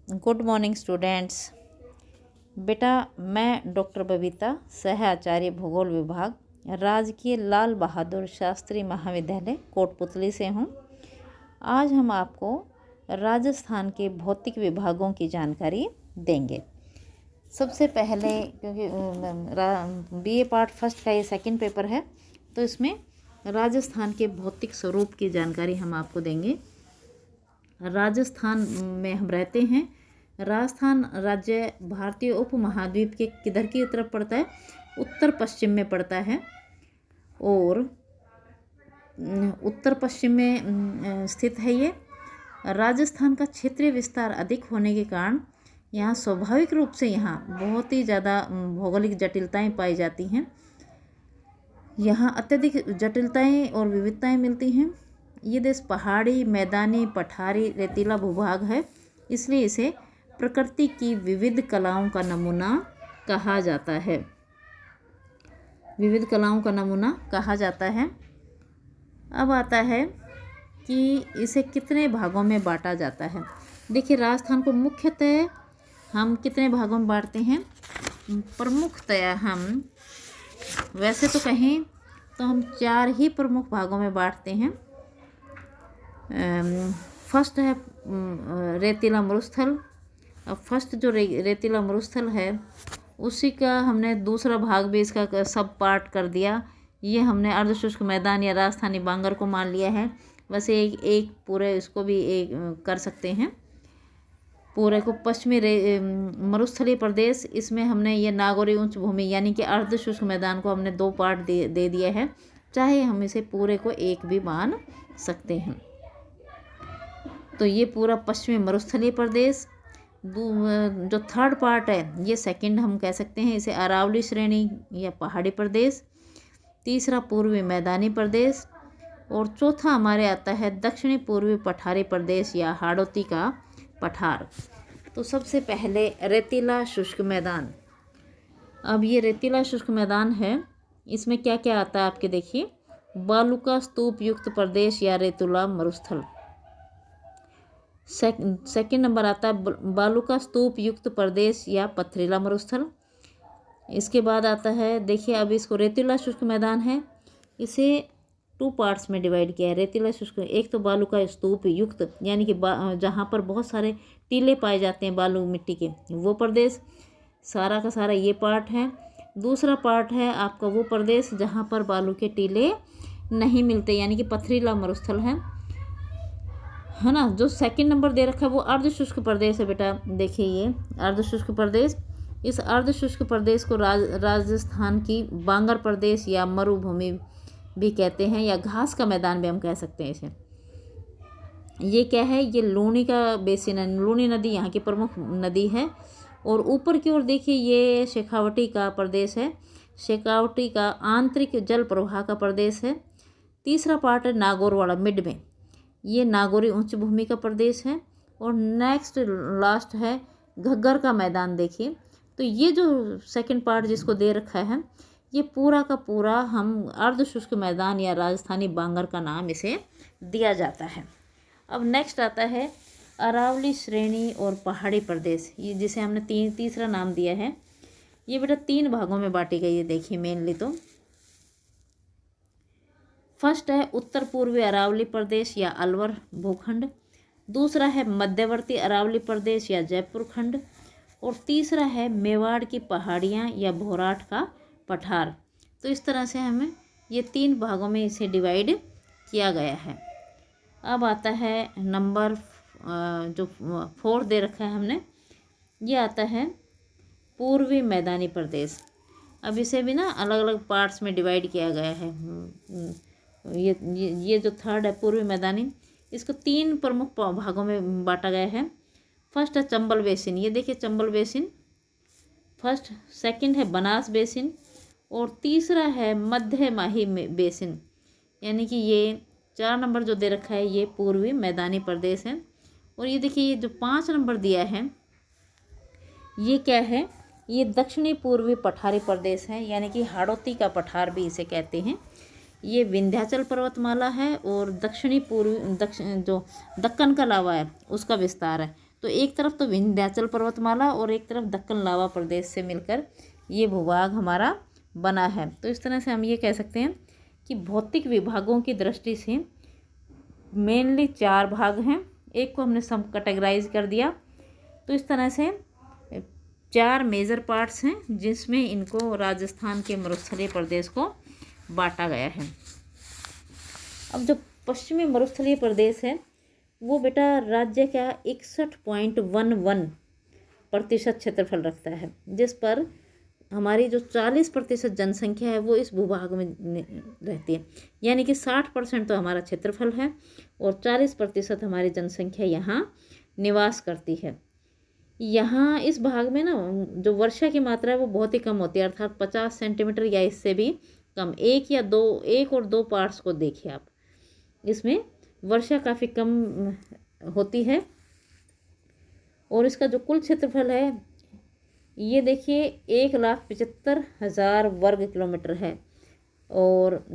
Good morning students. बेटा मैं doctor Babita, सह आचार्य भूगोल विभाग, राजकीय लाल बहादुर शास्त्री महाविद्यालय कोटपुतली से हूँ। आज हम आपको राजस्थान के भौतिक विभागों की जानकारी देंगे। सबसे पहले क्योंकि बीए पार्ट फर्स्ट का ये सेकंड पेपर है, तो इसमें राजस्थान के भौतिक स्वरूप की जानकारी हम आपको देंगे। राजस्थान में हम रहते हैं। राजस्थान राज्य भारतीय उपमहाद्वीप के किधर की तरफ पड़ता है? उत्तर पश्चिम में पड़ता है और उत्तर पश्चिम में स्थित है। ये राजस्थान का क्षेत्रीय विस्तार अधिक होने के कारण यहाँ स्वाभाविक रूप से यहाँ बहुत ही ज़्यादा भौगोलिक जटिलताएं पाई जाती हैं। यहाँ अत्यधिक जटिलताएं और विविधताएं मिलती हैं। ये देश पहाड़ी, मैदानी, पठारी, रेतीला भूभाग है, इसलिए इसे प्रकृति की विविध कलाओं का नमूना कहा जाता है। विविध कलाओं का नमूना कहा जाता है। अब आता है कि इसे कितने भागों में बांटा जाता है। देखिए, राजस्थान को मुख्यतः हम कितने भागों में बांटते हैं? प्रमुखतया हम वैसे तो कहें तो हम 4 ही प्रमुख भागों में बांटते हैं। फर्स्ट है रेतीला मरुस्थल। अब फर्स्ट जो रेतीला मरुस्थल है उसी का हमने दूसरा भाग भी इसका सब पार्ट कर दिया। ये हमने अर्धशुष्क मैदान या राजस्थानी बांगर को मान लिया है। वैसे एक पूरे इसको भी एक कर सकते हैं, पूरे को। पश्चिमी मरुस्थलीय प्रदेश, इसमें हमने ये नागौरी उच्च भूमि यानी कि अर्धशुष्क मैदान को हमने 2 पार्ट दे दिया है। चाहे हम इसे पूरे को एक भी मान सकते हैं। तो ये पूरा पश्चिमी मरुस्थलीय प्रदेश। जो थर्ड पार्ट है ये सेकंड हम कह सकते हैं, इसे अरावली श्रेणी या पहाड़ी प्रदेश। तीसरा पूर्वी मैदानी प्रदेश और चौथा हमारे आता है दक्षिणी पूर्वी पठारी प्रदेश या हाड़ौती का पठार। तो सबसे पहले रेतीला शुष्क मैदान। अब ये रेतीला शुष्क मैदान है, इसमें क्या क्या आता है आपके देखिए। बालू का स्तूप युक्त प्रदेश या रेतीला मरुस्थल। सेकंड नंबर आता है बालू का स्तूप युक्त प्रदेश या पथरीला मरुस्थल। इसके बाद आता है, देखिए अब इसको रेतीला शुष्क मैदान है, इसे 2 पार्ट्स में डिवाइड किया है। रेतीला शुष्क, एक तो बालू का स्तूप युक्त यानी कि जहाँ पर बहुत सारे टीले पाए जाते हैं बालू मिट्टी के, वो प्रदेश सारा का सारा ये पार्ट है। दूसरा पार्ट है आपका वो प्रदेश जहाँ पर बालू के टीले नहीं मिलते, यानी कि पथरीला मरुस्थल है ना। जो सेकंड नंबर दे रखा है वो अर्धशुष्क प्रदेश है बेटा। देखिए ये अर्धशुष्क प्रदेश, इस अर्धशुष्क प्रदेश को राजस्थान की बांगर प्रदेश या मरुभूमि भी कहते हैं, या घास का मैदान भी हम कह सकते हैं इसे। ये क्या है? ये लूनी का बेसिन है। लूनी नदी यहाँ की प्रमुख नदी है। और ऊपर की ओर देखिए ये शेखावटी का प्रदेश है। शेखावटी का आंतरिक जल प्रवाह का प्रदेश है। तीसरा पार्ट है नागौर वाला मिड में, ये नागौरी उच्च भूमि का प्रदेश है। और नेक्स्ट लास्ट है घग्गर का मैदान। देखिए, तो ये जो सेकंड पार्ट जिसको दे रखा है ये पूरा का पूरा हम अर्धशुष्क मैदान या राजस्थानी बांगर का नाम इसे दिया जाता है। अब नेक्स्ट आता है अरावली श्रेणी और पहाड़ी प्रदेश, ये जिसे हमने तीसरा नाम दिया है। ये बेटा 3 भागों में बांटी गई है। देखिए मेनली तो फर्स्ट है उत्तर पूर्वी अरावली प्रदेश या अलवर भूखंड। दूसरा है मध्यवर्ती अरावली प्रदेश या जयपुर खंड। और तीसरा है मेवाड़ की पहाड़ियाँ या भोराट का पठार। तो इस तरह से हमें ये 3 भागों में इसे डिवाइड किया गया है। अब आता है नंबर जो 4 दे रखा है हमने, ये आता है पूर्वी मैदानी प्रदेश। अब इसे भी ना अलग अलग पार्ट्स में डिवाइड किया गया है। ये जो थर्ड है पूर्वी मैदानी, इसको 3 प्रमुख भागों में बांटा गया है। फर्स्ट है चंबल बेसिन। ये देखिए चंबल बेसिन फर्स्ट। सेकंड है बनास बेसिन और तीसरा है मध्य माही बेसिन, यानी कि ये 4 नंबर जो दे रखा है ये पूर्वी मैदानी प्रदेश है। और ये देखिए ये जो 5 नंबर दिया है ये क्या है? ये दक्षिणी पूर्वी पठारी प्रदेश है, यानी कि हाड़ौती का पठार भी इसे कहते हैं। ये विंध्याचल पर्वतमाला है और दक्षिणी पूर्वी जो दक्कन का लावा है उसका विस्तार है। तो एक तरफ तो विंध्याचल पर्वतमाला और एक तरफ दक्कन लावा प्रदेश से मिलकर ये भूभाग हमारा बना है। तो इस तरह से हम ये कह सकते हैं कि भौतिक विभागों की दृष्टि से मेनली 4 भाग हैं। एक को हमने सब कैटेगराइज कर दिया। तो इस तरह से 4 मेजर पार्ट्स हैं जिसमें इनको राजस्थान के मरुस्थलीय प्रदेश को बांटा गया है। अब जो पश्चिमी मरुस्थलीय प्रदेश है वो बेटा राज्य का 61.11% क्षेत्रफल रखता है, जिस पर हमारी जो 40% जनसंख्या है वो इस भूभाग में रहती है। यानी कि 60% तो हमारा क्षेत्रफल है और 40% हमारी जनसंख्या यहाँ निवास करती है। यहाँ इस भाग में ना जो वर्षा की मात्रा है वो बहुत ही कम होती है, अर्थात 50 सेंटीमीटर या इससे भी कम। एक और दो पार्ट्स को देखिए आप, इसमें वर्षा काफ़ी कम होती है। और इसका जो कुल क्षेत्रफल है ये देखिए 1,75,000 वर्ग किलोमीटर है। और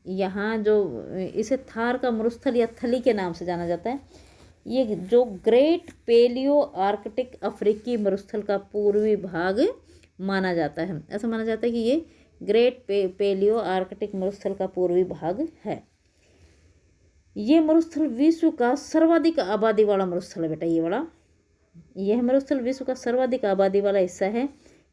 यहाँ जो इसे थार का मरुस्थल या थली के नाम से जाना जाता है, ये जो ग्रेट पेलियो आर्कटिक अफ्रीकी मरुस्थल का पूर्वी भाग माना जाता है। ऐसा माना जाता है कि ये ग्रेट पेलियो आर्कटिक मरुस्थल का पूर्वी भाग है। ये मरुस्थल विश्व का सर्वाधिक आबादी वाला मरुस्थल है बेटा। यह मरुस्थल विश्व का सर्वाधिक आबादी वाला हिस्सा है।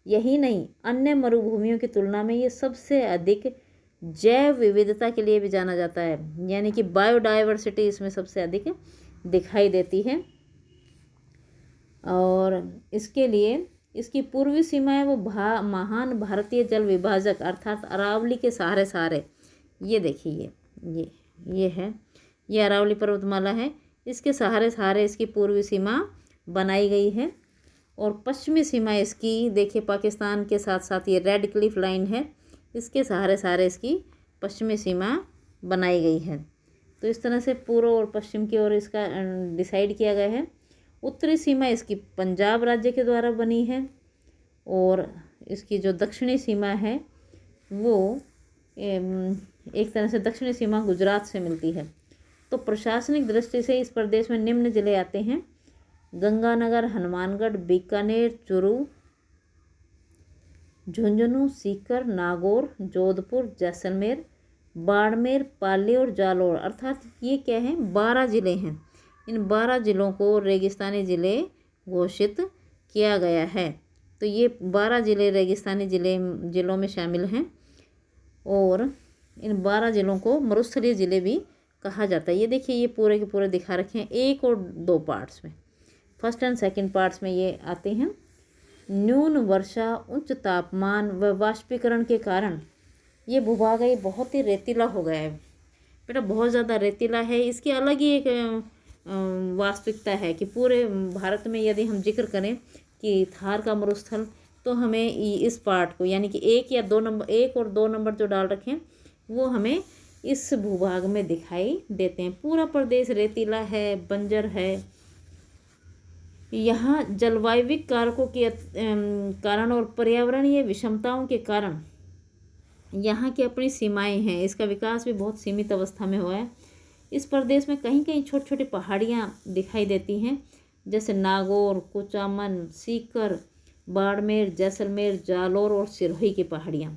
यही नहीं, अन्य मरुभूमियों की तुलना में ये सबसे अधिक जैव विविधता के लिए भी जाना जाता है। यानी कि बायोडाइवर्सिटी इसमें सबसे अधिक दिखाई देती है। और इसके लिए इसकी पूर्वी सीमा है वो महान भारतीय जल विभाजक अर्थात अरावली के सहारे ये देखिए ये है, ये अरावली पर्वतमाला है। इसके सहारे इसकी पूर्वी सीमा बनाई गई है। और पश्चिमी सीमा इसकी देखिए पाकिस्तान के साथ साथ ये रेड क्लिफ लाइन है, इसके सहारे इसकी पश्चिमी सीमा बनाई गई है। तो इस तरह से पूर्व और पश्चिम की ओर इसका डिसाइड किया गया है। उत्तरी सीमा इसकी पंजाब राज्य के द्वारा बनी है और इसकी जो दक्षिणी सीमा है वो एक तरह से दक्षिणी सीमा गुजरात से मिलती है। तो प्रशासनिक दृष्टि से इस प्रदेश में निम्न जिले आते हैं: गंगानगर, हनुमानगढ़, बीकानेर, चूरू, झुंझुनू, सीकर, नागौर, जोधपुर, जैसलमेर, बाड़मेर, पाली और जालौर। अर्थात ये क्या है, 12 ज़िले हैं। इन 12 ज़िलों को रेगिस्तानी ज़िले घोषित किया गया है। तो ये 12 ज़िले रेगिस्तानी ज़िलों में शामिल हैं और इन 12 ज़िलों को मरुस्थलीय ज़िले भी कहा जाता है। ये देखिए ये पूरे के पूरे दिखा रखे हैं 1 और 2 पार्ट्स में, फर्स्ट एंड सेकंड पार्ट्स में ये आते हैं। न्यून वर्षा, उच्च तापमान व वाष्पीकरण के कारण ये भूभाग है ये बहुत ही रेतीला हो गया है बेटा, बहुत ज़्यादा रेतीला है। इसकी अलग ही एक वास्तविकता है कि पूरे भारत में यदि हम जिक्र करें कि थार का मरुस्थल, तो हमें इस पार्ट को यानी कि 1 और 2 नंबर जो डाल रखें वो हमें इस भूभाग में दिखाई देते हैं। पूरा प्रदेश रेतीला है, बंजर है। यहाँ जलवायविक कारकों के कारण और पर्यावरणीय विषमताओं के कारण यहाँ की अपनी सीमाएं हैं। इसका विकास भी बहुत सीमित अवस्था में हुआ है। इस प्रदेश में कहीं कहीं छोटी छोटी पहाड़ियाँ दिखाई देती हैं, जैसे नागौर, कुचामन, सीकर, बाड़मेर, जैसलमेर, जालौर और सिरोही की पहाड़ियाँ।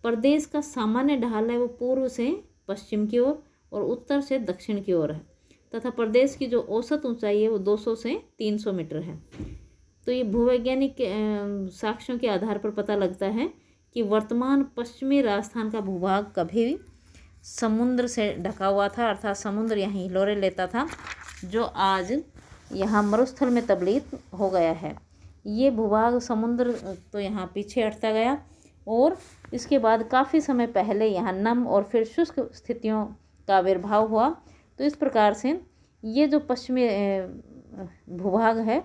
प्रदेश का सामान्य ढाल है वो पूर्व से पश्चिम की ओर और उत्तर से दक्षिण की ओर है तथा प्रदेश की जो औसत ऊंचाई है वो 200 से 300 मीटर है। तो ये भूवैज्ञानिक साक्ष्यों के आधार पर पता लगता है कि वर्तमान पश्चिमी राजस्थान का भूभाग कभी भी समुद्र से ढका हुआ था, अर्थात समुद्र यहाँ हिलोरे लेता था, जो आज यहाँ मरुस्थल में तब्दील हो गया है। ये भूभाग समुद्र तो यहाँ पीछे हटता गया और इसके बाद काफ़ी समय पहले यहाँ नम और फिर शुष्क स्थितियों का आविर्भाव हुआ। तो इस प्रकार से ये जो पश्चिमी भूभाग है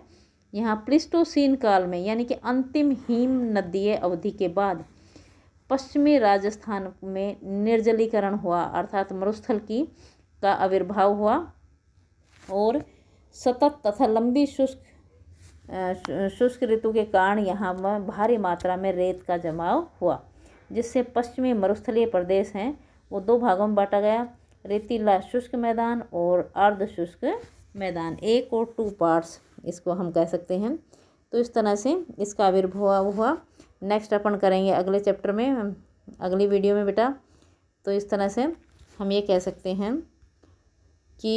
यहाँ प्लिस्टोसीन काल में यानी कि अंतिम हिम नदीय अवधि के बाद पश्चिमी राजस्थान में निर्जलीकरण हुआ, अर्थात मरुस्थल का आविर्भाव हुआ और सतत तथा लंबी शुष्क ऋतु के कारण यहाँ भारी मात्रा में रेत का जमाव हुआ, जिससे पश्चिमी मरुस्थलीय प्रदेश हैं वो 2 भागों में बांटा गया: रेतीला शुष्क मैदान और अर्ध शुष्क मैदान। 1 और 2 पार्ट्स इसको हम कह सकते हैं। तो इस तरह से इसका आविर्भाव हुआ। नेक्स्ट अपन करेंगे अगले चैप्टर में, अगली वीडियो में बेटा। तो इस तरह से हम ये कह सकते हैं कि